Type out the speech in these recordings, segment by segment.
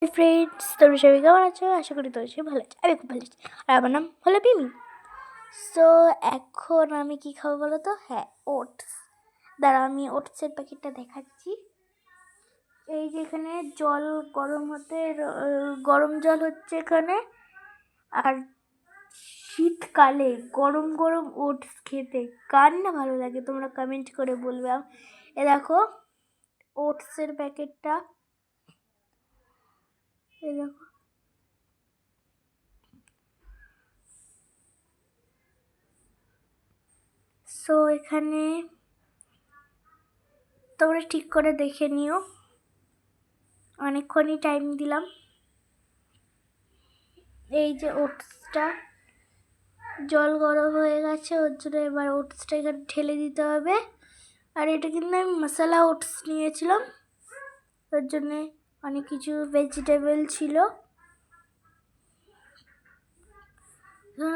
Hi friends, তোমরা সবাই কেমন আছো? আশা করি তোমরা সবাই ভালো আছো। আমি খুব ভালো আছি। আর আমার নাম হলো পিমি। সো এখন আমি কি খাবো বলো তো? হ্যাঁ, ওটস। দাঁড়া, আমি ওটসের প্যাকেটটা দেখাচ্ছি। এই যে এখানে জল গরম হতে গরম জল হচ্ছে এখানে। আর শীতকালে গরম গরম ওটস খেতে কার না ভালো লাগে? তোমরা কমেন্ট করে বলবে। এ দেখো ওটসের প্যাকেটটা, এ দেখো। সো এখানে তোমরা ঠিক করে দেখে নিও। অনেকক্ষণই টাইম দিলাম। এই যে ওটসটা জল গরম হয়ে গেছে, ওর জন্য এবার ওটসটা এখানে ঢেলে দিতে হবে। আর এটা কিন্তু আমি মশলা ওটস নিয়েছিলাম, ওর জন্যে অনেক কিছু ভেজিটেবল ছিল,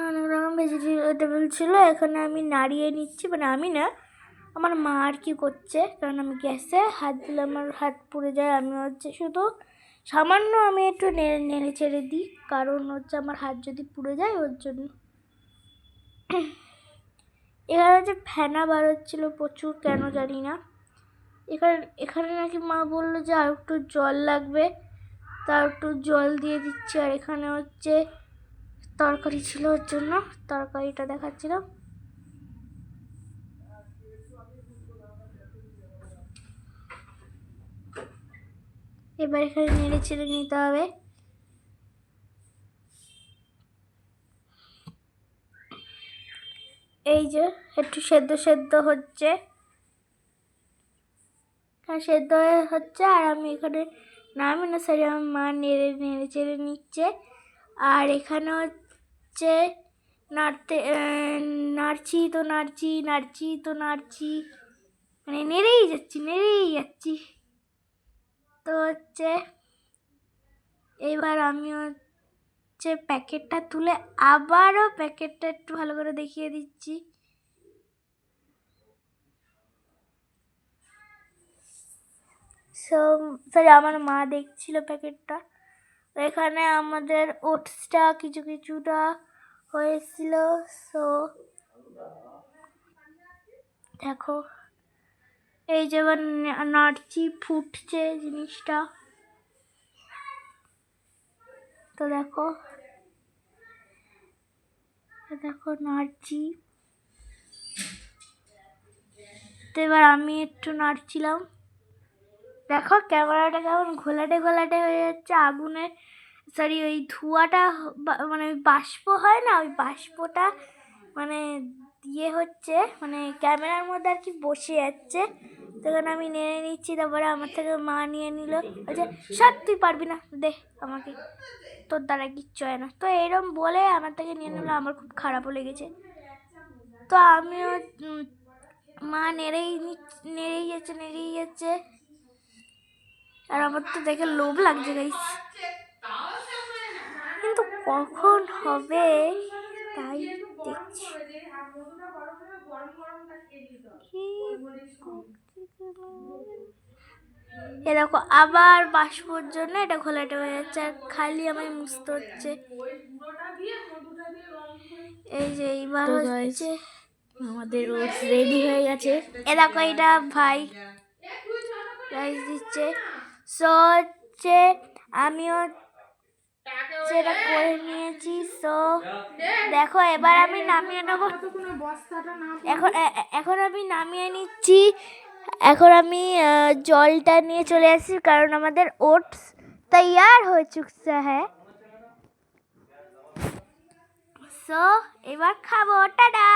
অনেক রকম ভেজিটেবল ছিল। এখানে আমি নাড়িয়ে নিচ্ছি, মানে আমি না, আমার মা আর কি করছে, কারণ আমি গ্যাসে হাত দিলে আমার হাত পুড়ে যায়। আমি হচ্ছে শুধু সামান্য আমি একটু নেড়ে চেড়ে দিই, কারণ হচ্ছে আমার হাত যদি পুড়ে যায় ওর জন্য। এখানে হচ্ছে ফেনা বার হচ্ছিলো প্রচুর, কেন জানি না। এখানে নাকি মা বললো যে আর একটু জল লাগবে, তার একটু জল দিয়ে দিচ্ছি। আর এখানে হচ্ছে তরকারি ছিল, ওর জন্য তরকারিটা দেখাচ্ছিলাম। এবার এখানে নেড়ে চেড়ে নিতে হবে। এই যে একটু সেদ্ধ হচ্ছে, হ্যাঁ সেদ্ধ হচ্ছে। আর আমি এখানে আমার মা নেড়ে চেড়ে নিচ্ছে। আর এখানে হচ্ছে নাড়ছি, মানে নেড়েই যাচ্ছি। তো হচ্ছে এবার আমি হচ্ছে প্যাকেটটা তুলে আবারও প্যাকেটটা একটু ভালো করে দেখিয়ে দিচ্ছি। সরি, আমার মা দেখছিল প্যাকেটটা। এখানে আমাদের ওটসটা কিছুটা হয়েছিল। সো দেখো, এই যে এবার নাড়ছি, ফুটছে জিনিসটা। তো দেখো নাড়ছি। তো এবার আমি একটু নাড়ছিলাম। দেখো ক্যামেরাটা কেমন ঘোলাটে হয়ে যাচ্ছে আগুনে, সরি ওই ধোঁয়াটা, মানে বাষ্প হয় না, ওই বাষ্পটা মানে হচ্ছে, মানে ক্যামেরার মধ্যে আর কি বসে যাচ্ছে। তখন আমি নেড়ে নিচ্ছি, তারপরে আমার থেকে মা নিয়ে নিল, বলছে সব তুই পারবি না, দে আমাকে, তোর দ্বারা কিচ্ছু হয় না। তো এরকম বলে আমার থেকে নিয়ে নিল, আমার খুব খারাপও লেগেছে। তো আমিও মা নেড়েই যাচ্ছে। আর আমার তো দেখে লোভ লাগছে গাইস, কিন্তু কখন হবে তাই দেখছি। এ দেখো আবার বাষ্পর জন্য এটা ঘোলাটে হয়ে যাচ্ছে, আর খালি আমায় মুছতে হচ্ছে। এই যে এইবার হচ্ছে আমাদের ওটস রেডি হয়ে গেছে। এ দেখো এটা ভাই রাইস দিচ্ছে। সো হচ্ছে আমিও সেটা করে নিয়েছি। সো দেখো এবার আমি নামিয়ে নেবো। এখন আমি নামিয়ে নিচ্ছি। এখন আমি জলটা নিয়ে চলে আসছি, কারণ আমাদের ওটস তৈয়ার হয়ে চুকছে। হ্যাঁ, সো এবার খাবো। টাটা।